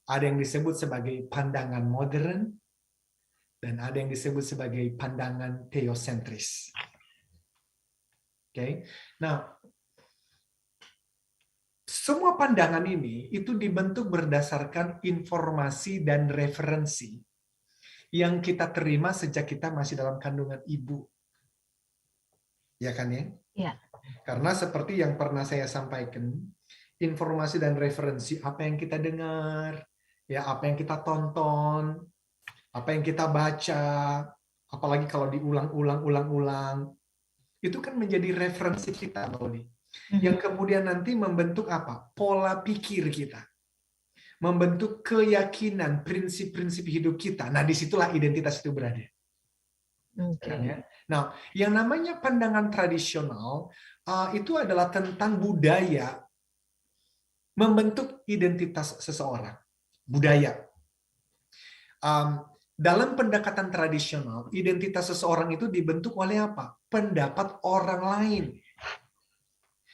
Ada yang disebut sebagai pandangan modern, dan ada yang disebut sebagai pandangan teosentris. Oke. Nah, semua pandangan ini itu dibentuk berdasarkan informasi dan referensi yang kita terima sejak kita masih dalam kandungan ibu. Ya kan ya? Iya. Karena seperti yang pernah saya sampaikan, informasi dan referensi apa yang kita dengar, ya apa yang kita tonton, apa yang kita baca, apalagi kalau diulang-ulang, itu kan menjadi referensi kita, Mbak. Yang kemudian nanti membentuk apa? Pola pikir kita. Membentuk keyakinan, prinsip-prinsip hidup kita. Nah, disitulah identitas itu berada. Okay. Nah, yang namanya pandangan tradisional itu adalah tentang budaya membentuk identitas seseorang. Budaya. Dalam pendekatan tradisional, identitas seseorang itu dibentuk oleh apa? Pendapat orang lain.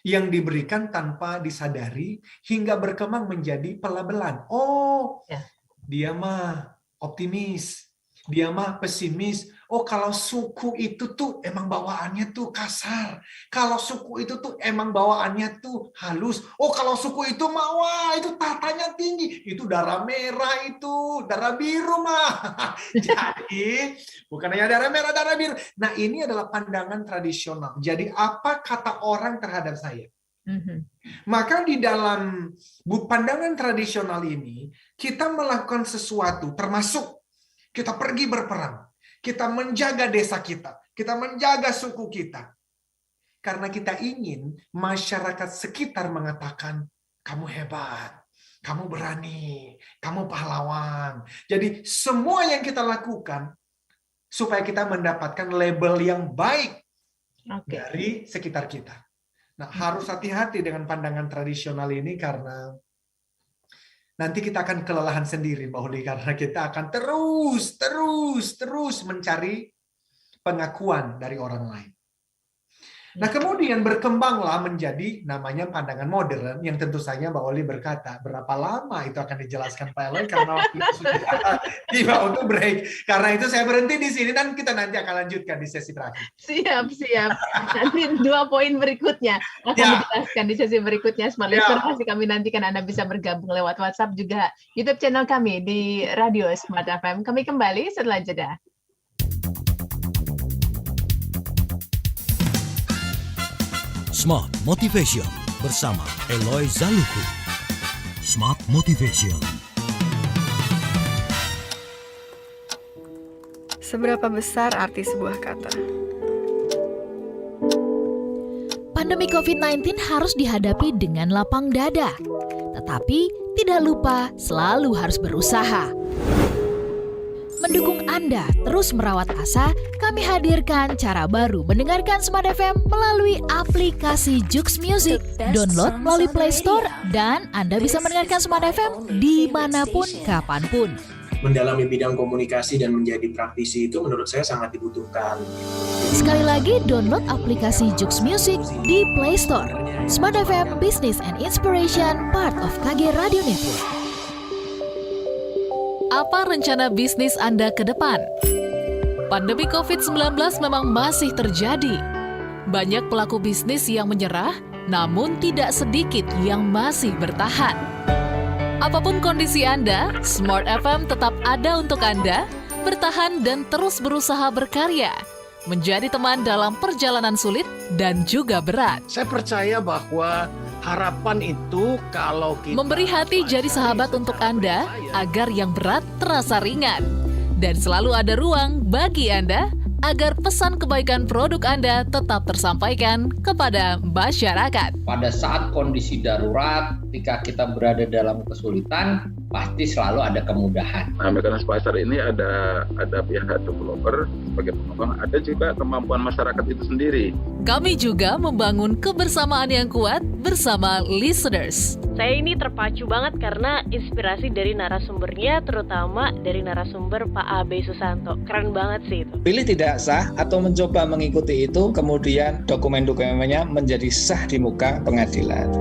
yang diberikan tanpa disadari hingga berkembang menjadi pelabelan. Oh, dia mah optimis, dia mah pesimis. Oh, kalau suku itu tuh emang bawaannya tuh kasar. Kalau suku itu tuh emang bawaannya tuh halus. Oh, kalau suku itu mah wah, itu tatanya tinggi. Itu darah merah itu, darah biru mah. Jadi, bukan hanya darah merah, darah biru. Nah, ini adalah pandangan tradisional. Jadi, apa kata orang terhadap saya? Maka di dalam pandangan tradisional ini, kita melakukan sesuatu, termasuk kita pergi berperang. Kita menjaga desa kita menjaga suku kita. Karena kita ingin masyarakat sekitar mengatakan, kamu hebat, kamu berani, kamu pahlawan. Jadi semua yang kita lakukan supaya kita mendapatkan label yang baik dari sekitar kita. Nah, harus hati-hati dengan pandangan tradisional ini karena nanti kita akan kelelahan sendiri, Mbak Uli, karena kita akan terus mencari pengakuan dari orang lain. Nah, kemudian berkembanglah menjadi namanya pandangan modern yang tentu saja Mbak Oli berkata, berapa lama itu akan dijelaskan Pak Eloy karena waktu itu sudah tiba untuk break. Karena itu saya berhenti di sini dan kita nanti akan lanjutkan di sesi terakhir. Siap. Nanti 2 poin berikutnya akan dijelaskan di sesi berikutnya. Smart Listener, pasti kami nantikan Anda bisa bergabung lewat WhatsApp juga YouTube channel kami di Radio Smart FM. Kami kembali setelah jeda. Smart Motivation bersama Eloy Zaluhu. Smart Motivation. Seberapa besar arti sebuah kata? Pandemi COVID-19 harus dihadapi dengan lapang dada. Tetapi tidak lupa selalu harus berusaha. Mendukung Anda terus merawat asa, kami hadirkan cara baru mendengarkan Smart FM melalui aplikasi Joox Music. Download melalui Play Store dan Anda bisa mendengarkan Smart FM dimanapun, kapanpun. Mendalami bidang komunikasi dan menjadi praktisi itu menurut saya sangat dibutuhkan. Sekali lagi, download aplikasi Joox Music di Play Store. Smart FM Business and Inspiration, part of KG Radio Network. Apa rencana bisnis Anda ke depan? Pandemi COVID-19 memang masih terjadi. Banyak pelaku bisnis yang menyerah, namun tidak sedikit yang masih bertahan. Apapun kondisi Anda, Smart FM tetap ada untuk Anda, bertahan dan terus berusaha berkarya, menjadi teman dalam perjalanan sulit dan juga berat. Saya percaya bahwa harapan itu kalau kita memberi hati jadi sahabat untuk Anda agar yang berat terasa ringan. Dan selalu ada ruang bagi Anda agar pesan kebaikan produk Anda tetap tersampaikan kepada masyarakat. Pada saat kondisi darurat, ketika kita berada dalam kesulitan, pasti selalu ada kemudahan. Nah, mekanisme pasar ini ada pihak developer sebagai pengembang, ada juga kemampuan masyarakat itu sendiri. Kami juga membangun kebersamaan yang kuat bersama listeners. Saya ini terpacu banget karena inspirasi dari narasumbernya, terutama dari narasumber Pak Abe Susanto. Keren banget sih itu. Pilih tidak sah atau mencoba mengikuti itu, kemudian dokumen-dokumennya menjadi sah di muka pengadilan.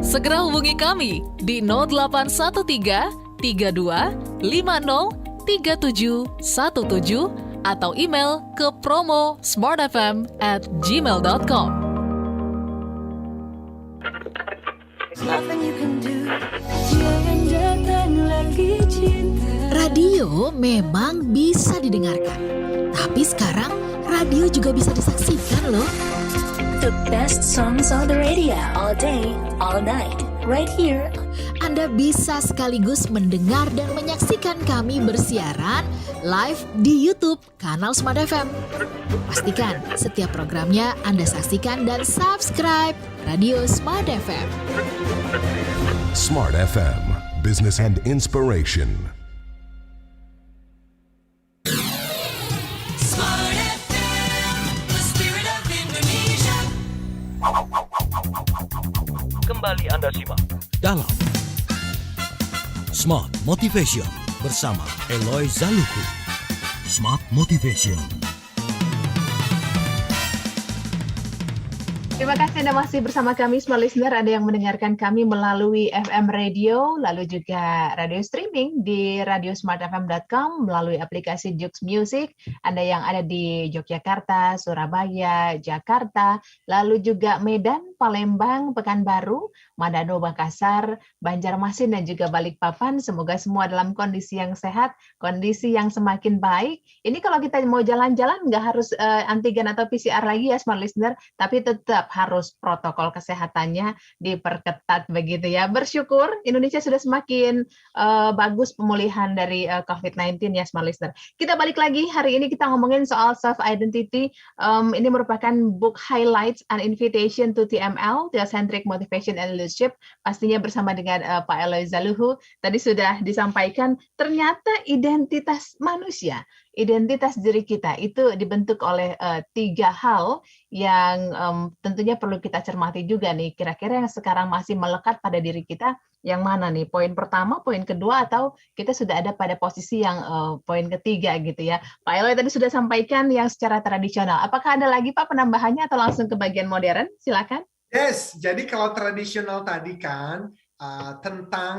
Segera hubungi kami di 0813 32 50 3717 atau email ke promo@smartfm@gmail.com. Radio memang bisa didengarkan, tapi sekarang radio juga bisa disaksikan loh. The best songs on the radio, all day, all night, right here. Anda bisa sekaligus mendengar dan menyaksikan kami bersiaran live di YouTube kanal Smart FM. Pastikan setiap programnya Anda saksikan dan subscribe Radio Smart FM. Smart FM, Business and Inspiration. Smart FM, the spirit of Indonesia. Kembali Anda simak dalam Smart Motivation bersama Eloy Zaluhu. Smart Motivation. Terima kasih Anda masih bersama kami, semua listener. Anda yang mendengarkan kami melalui FM Radio, lalu juga radio streaming di radiosmartfm.com, melalui aplikasi Jux Music. Anda yang ada di Yogyakarta, Surabaya, Jakarta, lalu juga Medan, Palembang, Pekanbaru, Manado, Makassar, Banjarmasin, dan juga Balikpapan. Semoga semua dalam kondisi yang sehat, kondisi yang semakin baik. Ini kalau kita mau jalan-jalan nggak harus antigen atau PCR lagi ya, smart listener, tapi tetap harus protokol kesehatannya diperketat begitu ya. Bersyukur Indonesia sudah semakin bagus pemulihan dari COVID-19 ya, smart listener. Kita balik lagi, hari ini kita ngomongin soal self-identity. Ini merupakan book highlights and invitation to TML, Theocentric Motivation and Leadership, pastinya bersama dengan Pak Eloy Zaluhu. Tadi sudah disampaikan, ternyata identitas manusia, identitas diri kita itu dibentuk oleh 3 hal yang tentunya perlu kita cermati juga nih. Kira-kira yang sekarang masih melekat pada diri kita yang mana nih? Poin pertama, poin kedua, atau kita sudah ada pada posisi yang poin ketiga gitu ya. Pak Eloy tadi sudah sampaikan yang secara tradisional. Apakah ada lagi Pak penambahannya atau langsung ke bagian modern? Silakan. Yes, jadi kalau tradisional tadi kan tentang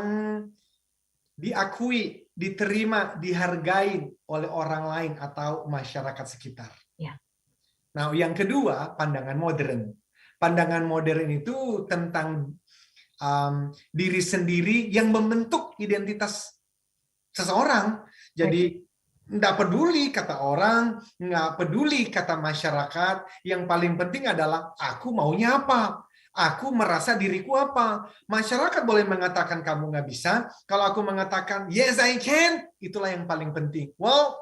diakui, diterima, dihargai oleh orang lain atau masyarakat sekitar. Ya. Nah, yang kedua, pandangan modern. Pandangan modern itu tentang diri sendiri yang membentuk identitas seseorang. Jadi, nggak peduli kata orang, nggak peduli kata masyarakat. Yang paling penting adalah aku maunya apa. Aku merasa diriku apa. Masyarakat boleh mengatakan kamu nggak bisa. Kalau aku mengatakan yes I can, itulah yang paling penting. Well,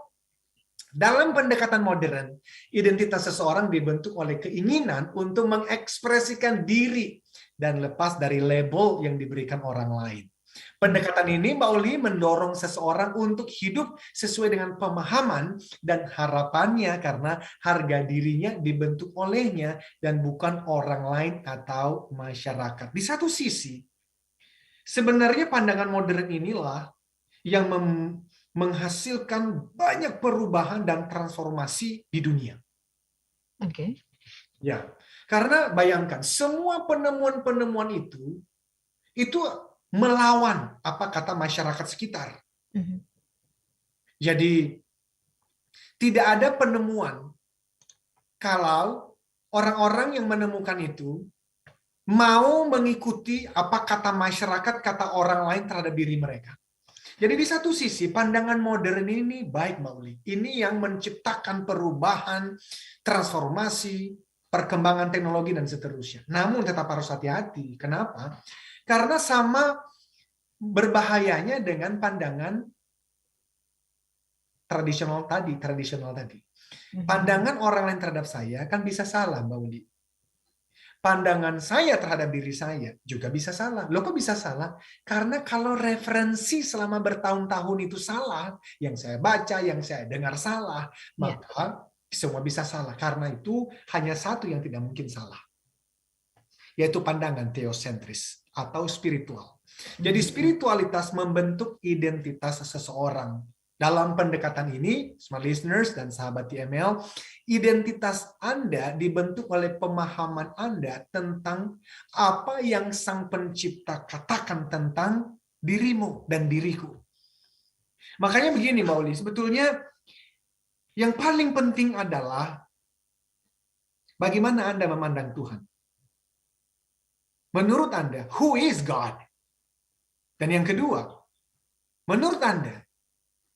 dalam pendekatan modern, identitas seseorang dibentuk oleh keinginan untuk mengekspresikan diri dan lepas dari label yang diberikan orang lain. Pendekatan ini, Mbak Uli, mendorong seseorang untuk hidup sesuai dengan pemahaman dan harapannya karena harga dirinya dibentuk olehnya dan bukan orang lain atau masyarakat. Di satu sisi, sebenarnya pandangan modern inilah yang menghasilkan banyak perubahan dan transformasi di dunia. Oke. Ya, karena bayangkan semua penemuan-penemuan itu melawan apa kata masyarakat sekitar. Jadi tidak ada penemuan kalau orang-orang yang menemukan itu mau mengikuti apa kata masyarakat, kata orang lain terhadap diri mereka. Jadi di satu sisi pandangan modern ini baik, Mbak Uli. Ini yang menciptakan perubahan, transformasi, perkembangan teknologi dan seterusnya. Namun tetap harus hati-hati. Kenapa? Karena sama berbahayanya dengan pandangan tradisional tadi. Pandangan orang lain terhadap saya kan bisa salah, Mbak Uli. Pandangan saya terhadap diri saya juga bisa salah. Loh, kok bisa salah? Karena kalau referensi selama bertahun-tahun itu salah, yang saya baca, yang saya dengar salah, maka semua bisa salah. Karena itu hanya satu yang tidak mungkin salah, yaitu pandangan teosentris atau spiritual. Jadi spiritualitas membentuk identitas seseorang. Dalam pendekatan ini, smart listeners dan sahabat TML, identitas Anda dibentuk oleh pemahaman Anda tentang apa yang Sang Pencipta katakan tentang dirimu dan diriku. Makanya begini, Mbak Uli, sebetulnya yang paling penting adalah bagaimana Anda memandang Tuhan. Menurut Anda, who is God? Dan yang kedua, menurut Anda,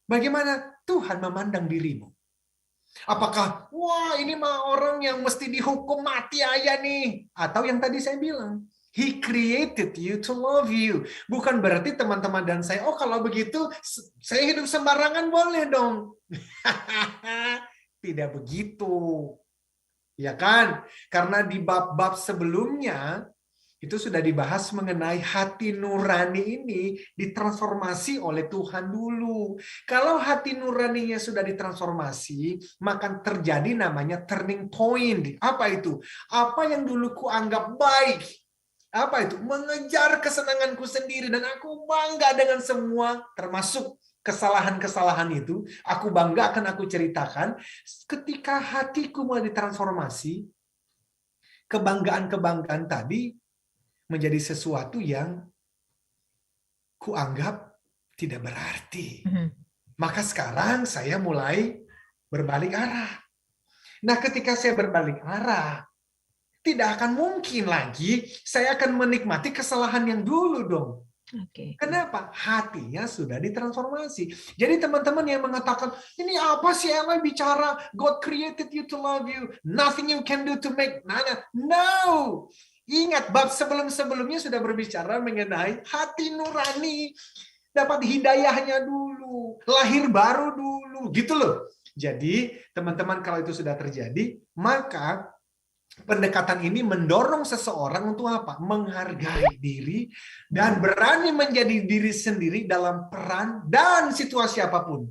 bagaimana Tuhan memandang dirimu? Apakah, wah ini mah orang yang mesti dihukum mati aja nih? Atau yang tadi saya bilang, He created you to love you. Bukan berarti teman-teman dan saya, oh kalau begitu saya hidup sembarangan boleh dong. Tidak begitu. Ya kan? Karena di bab-bab sebelumnya, itu sudah dibahas mengenai hati nurani ini ditransformasi oleh Tuhan dulu. Kalau hati nuraninya sudah ditransformasi, maka terjadi namanya turning point. Apa itu? Apa yang dulu kuanggap baik. Apa itu? Mengejar kesenanganku sendiri. Dan aku bangga dengan semua, termasuk kesalahan-kesalahan itu. Aku banggakan, aku ceritakan. Ketika hatiku mulai ditransformasi, kebanggaan-kebanggaan tadi menjadi sesuatu yang kuanggap tidak berarti. Maka sekarang saya mulai berbalik arah. Nah, ketika saya berbalik arah, tidak akan mungkin lagi saya akan menikmati kesalahan yang dulu dong. Kenapa? Hatinya sudah ditransformasi. Jadi teman-teman yang mengatakan, ini apa sih Ella bicara? God created you to love you. Nothing you can do to make. No. Ingat, bab sebelum-sebelumnya sudah berbicara mengenai hati nurani. Dapat hidayahnya dulu. Lahir baru dulu. Gitu loh. Jadi teman-teman kalau itu sudah terjadi, maka pendekatan ini mendorong seseorang untuk apa? Menghargai diri dan berani menjadi diri sendiri dalam peran dan situasi apapun.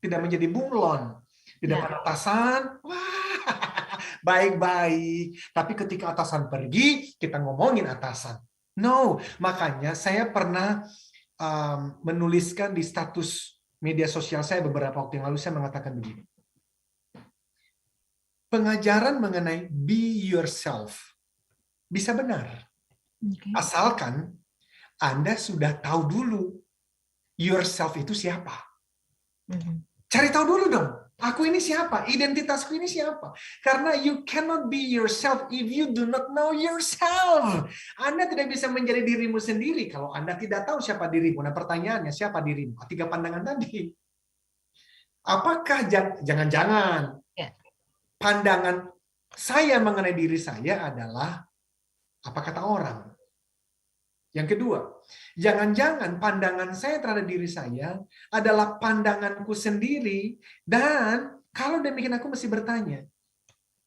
Tidak menjadi bunglon. Di depan atasan, wah, baik-baik. Tapi ketika atasan pergi, kita ngomongin atasan. No, makanya saya pernah menuliskan di status media sosial saya beberapa waktu yang lalu, saya mengatakan begini. Pengajaran mengenai be yourself bisa benar. Asalkan Anda sudah tahu dulu yourself itu siapa. Cari tahu dulu dong. Aku ini siapa? Identitasku ini siapa? Karena you cannot be yourself if you do not know yourself. Anda tidak bisa menjadi dirimu sendiri kalau Anda tidak tahu siapa dirimu. Nah, pertanyaannya, siapa dirimu? 3 pandangan tadi. Apakah jangan-jangan pandangan saya mengenai diri saya adalah apa kata orang? Yang kedua, jangan-jangan pandangan saya terhadap diri saya adalah pandanganku sendiri, dan kalau demikian aku mesti bertanya,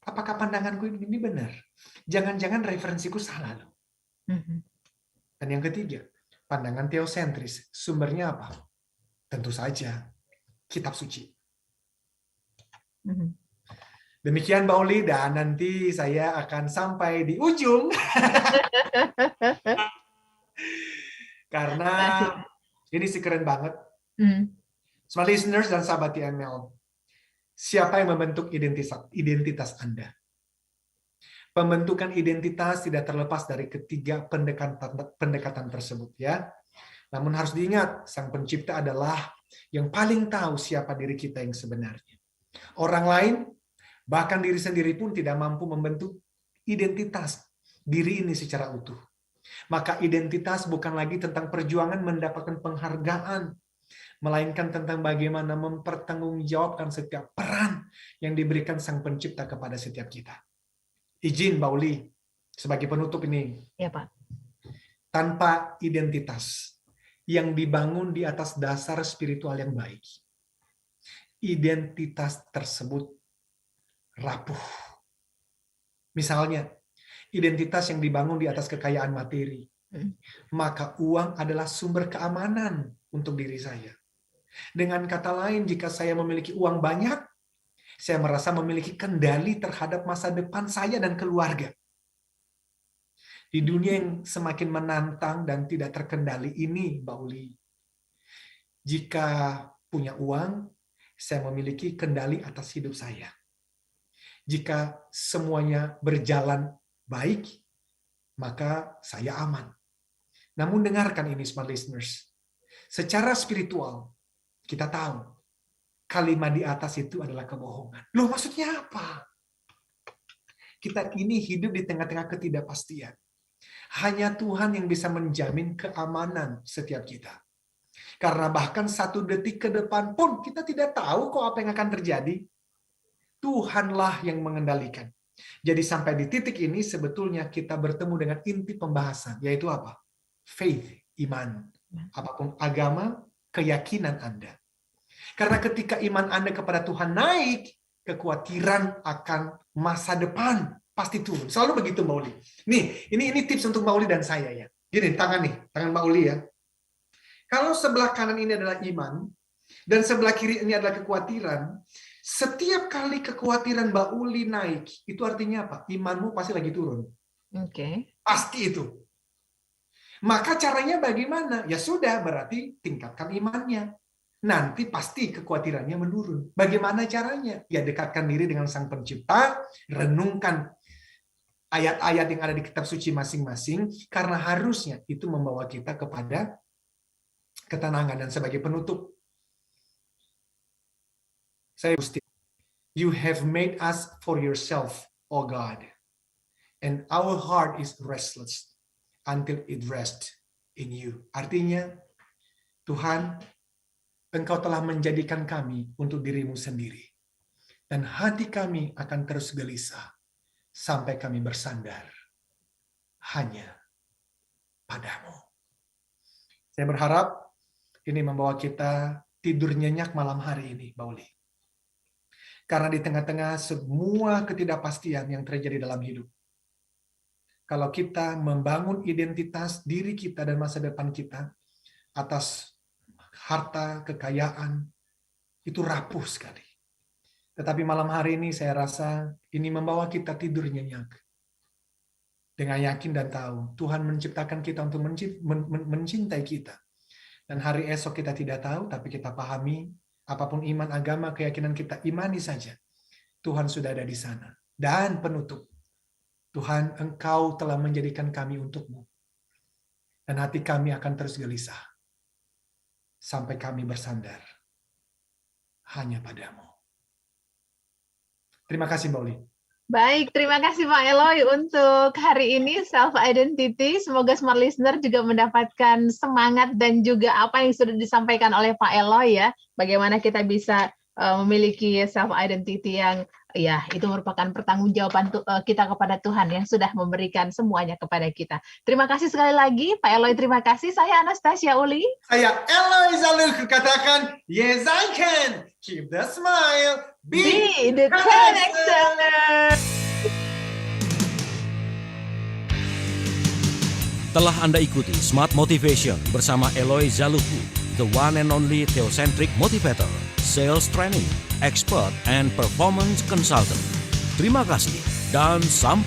apakah pandanganku ini benar? Jangan-jangan referensiku salah loh. Dan yang ketiga, pandangan teosentris, sumbernya apa? Tentu saja kitab suci. Demikian Mbak Uli, dan nanti saya akan sampai di ujung. Karena ini sih keren banget. Smart listeners dan sahabat TML, siapa yang membentuk identitas Anda? Pembentukan identitas tidak terlepas dari ketiga pendekatan tersebut, ya. Namun harus diingat, Sang Pencipta adalah yang paling tahu siapa diri kita yang sebenarnya. Orang lain, bahkan diri sendiri pun tidak mampu membentuk identitas diri ini secara utuh. Maka identitas bukan lagi tentang perjuangan mendapatkan penghargaan, melainkan tentang bagaimana mempertanggungjawabkan setiap peran yang diberikan Sang Pencipta kepada setiap kita. Izin Mbak Uli, sebagai penutup ini. Ya, Pak. Tanpa identitas yang dibangun di atas dasar spiritual yang baik, identitas tersebut rapuh. Misalnya, identitas yang dibangun di atas kekayaan materi, maka uang adalah sumber keamanan untuk diri saya. Dengan kata lain, jika saya memiliki uang banyak, saya merasa memiliki kendali terhadap masa depan saya dan keluarga. Di dunia yang semakin menantang dan tidak terkendali ini, Mbak Uli, jika punya uang, saya memiliki kendali atas hidup saya. Jika semuanya berjalan baik, maka saya aman. Namun dengarkan ini, smart listeners. Secara spiritual, kita tahu kalimat di atas itu adalah kebohongan. Loh, maksudnya apa? Kita ini hidup di tengah-tengah ketidakpastian. Hanya Tuhan yang bisa menjamin keamanan setiap kita. Karena bahkan 1 detik ke depan pun kita tidak tahu kok apa yang akan terjadi. Tuhanlah yang mengendalikan. Jadi sampai di titik ini sebetulnya kita bertemu dengan inti pembahasan, yaitu apa? Faith, iman. Apapun agama, keyakinan Anda. Karena ketika iman Anda kepada Tuhan naik, kekhawatiran akan masa depan pasti turun. Selalu begitu Mbak Uli. Nih, ini tips untuk Mbak Uli dan saya ya. Gini, tangan Mbak Uli ya. Kalau sebelah kanan ini adalah iman, dan sebelah kiri ini adalah kekhawatiran, setiap kali kekhawatiran Mbak Uli naik, itu artinya apa? Imanmu pasti lagi turun. Pasti itu. Maka caranya bagaimana? Ya sudah, berarti tingkatkan imannya. Nanti pasti kekhawatirannya menurun. Bagaimana caranya? Ya dekatkan diri dengan Sang Pencipta, renungkan ayat-ayat yang ada di kitab suci masing-masing, karena harusnya itu membawa kita kepada ketenangan. Dan sebagai penutup, saya mesti, you have made us for yourself, O God, and our heart is restless until it rests in you. Artinya, Tuhan, Engkau telah menjadikan kami untuk dirimu sendiri. Dan hati kami akan terus gelisah sampai kami bersandar hanya padamu. Saya berharap ini membawa kita tidur nyenyak malam hari ini, Bauli. Karena di tengah-tengah semua ketidakpastian yang terjadi dalam hidup, kalau kita membangun identitas diri kita dan masa depan kita atas harta, kekayaan, itu rapuh sekali. Tetapi malam hari ini saya rasa ini membawa kita tidur nyenyak. Dengan yakin dan tahu, Tuhan menciptakan kita untuk mencintai kita. Dan hari esok kita tidak tahu, tapi kita pahami, apapun iman, agama, keyakinan kita, imani saja. Tuhan sudah ada di sana. Dan penutup, Tuhan, Engkau telah menjadikan kami untukmu. Dan hati kami akan terus gelisah. Sampai kami bersandar hanya padamu. Terima kasih, Mbak Uli. Baik, terima kasih Pak Eloy untuk hari ini Self Identity. Semoga Smart Listener juga mendapatkan semangat dan juga apa yang sudah disampaikan oleh Pak Eloy ya. Bagaimana kita bisa memiliki self identity yang ya itu merupakan pertanggungjawaban kita kepada Tuhan yang sudah memberikan semuanya kepada kita. Terima kasih sekali lagi Pak Eloy, terima kasih. Saya Anastasia Uli. Saya Eloy Zalukhu, katakan yes I can. Keep the smile. Be the connection. Telah Anda ikuti Smart Motivation bersama Eloy Zalukhu, the one and only Theocentric Motivator, Sales Training, Expert, and Performance Consultant. Terima kasih dan sampai